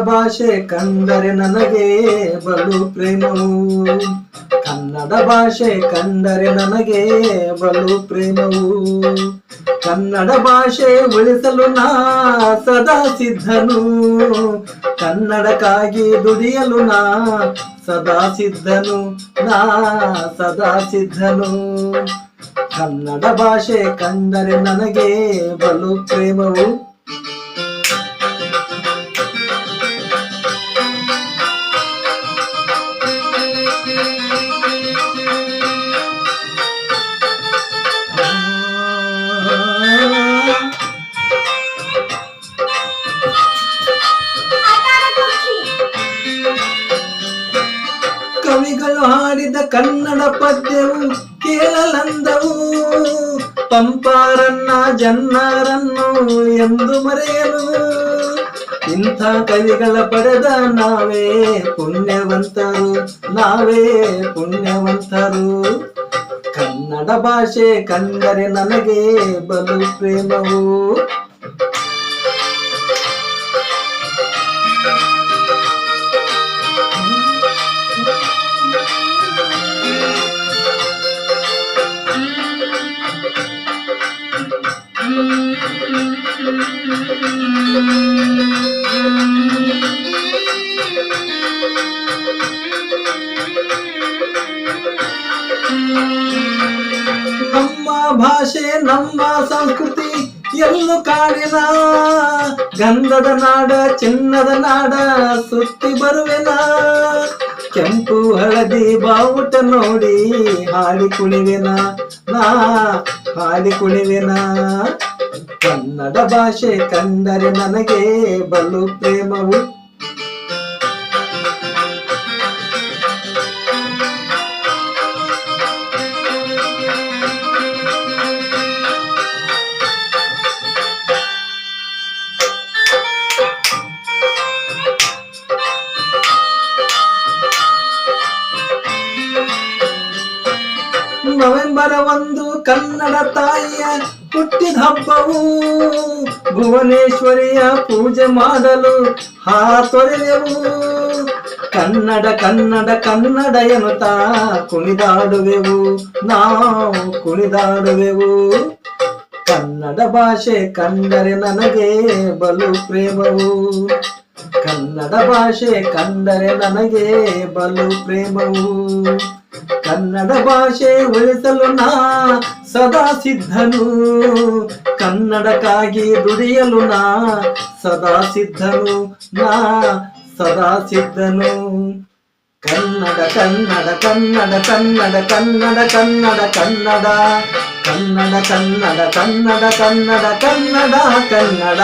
ಭಾಷೆ ಕಂಡರೆ ನನಗೆ ಬಲು ಪ್ರೇಮವು. ಕನ್ನಡ ಭಾಷೆ ಕಂಡರೆ ನನಗೆ ಬಲು ಪ್ರೇಮವು. ಕನ್ನಡ ಭಾಷೆ ಉಳಿಸಲು ನಾ ಸದಾ ಸಿದ್ಧನು. ಕನ್ನಡಕ್ಕಾಗಿ ದುಡಿಯಲು ನಾ ಸದಾ ಸಿದ್ಧನು. ನಾ ಸದಾ ಸಿದ್ಧನು. ಕನ್ನಡ ಭಾಷೆ ಕಂಡರೆ ನನಗೆ ಬಲು ಪ್ರೇಮವು. ಕವಿಗಳು ಹಾಡಿದ ಕನ್ನಡ ಪದ್ಯವು ಕೇಳಲಂದವು. ಪಂಪಾರನ್ನ ಜನ್ನರನ್ನು ಎಂದು ಮರೆಯಲು. ಇಂಥ ಕವಿಗಳ ಪಡೆದ ನಾವೇ ಪುಣ್ಯವಂತರು. ನಾವೇ ಪುಣ್ಯವಂತರು. ಕನ್ನಡ ಭಾಷೆ ಕಂಡರೆ ನನಗೆ ಬಲು ಪ್ರೇಮವು. ನಮ್ಮ ಭಾಷೆ ನಮ್ಮ ಸಂಸ್ಕೃತಿ ಎಲ್ಲೂ ಕಾಣಿನ. ಗಂಧದ ನಾಡ ಚಿನ್ನದ ನಾಡ ಸುತ್ತಿ ಬರುವೆನ. ಕೆಂಪು ಹಳದಿ ಬಾವುಟ ನೋಡಿ ಹಾಡಿ ಕುಣಿವೆನ. ನಾ ಹಾಡಿ ಕುಣಿವೆನ. ಕನ್ನಡ ಭಾಷೆ ಕಂಡರೆ ನನಗೆ ಬಲು ಪ್ರೇಮವು. ನವೆಂಬರ್ 1 ಕನ್ನಡ ತಾಯಿಯ ಹುಟ್ಟಿದ ಹಬ್ಬವು. ಭುವನೇಶ್ವರಿಯ ಪೂಜೆ ಮಾಡಲು ಹಾತೊರೆವೆವು. ಕನ್ನಡ ಕನ್ನಡ ಕನ್ನಡ ಎನ್ನುತ್ತಾ ಕುಣಿದಾಡುವೆವು. ನಾವು ಕುಣಿದಾಡುವೆವು. ಕನ್ನಡ ಭಾಷೆ ಕಂಡರೆ ನನಗೆ ಬಲು ಪ್ರೇಮವು. ಕನ್ನಡ ಭಾಷೆ ಕಂಡರೆ ನನಗೆ ಬಲು ಪ್ರೇಮವು. ಕನ್ನಡ ಭಾಷೆ ಉಳಿಸಲು ನಾ ಸದಾ ಸಿದ್ಧನು. ಕನ್ನಡಕ್ಕಾಗಿ ದುಡಿಯಲು ನಾ ಸದಾ ಸಿದ್ಧನು. ನಾ ಸದಾ ಸಿದ್ಧನು. ಕನ್ನಡ ಕನ್ನಡ ಕನ್ನಡ ಕನ್ನಡ ಕನ್ನಡ ಕನ್ನಡ ಕನ್ನಡ ಕನ್ನಡ ಕನ್ನಡ ಕನ್ನಡ ಕನ್ನಡ ಕನ್ನಡ ಕನ್ನಡ.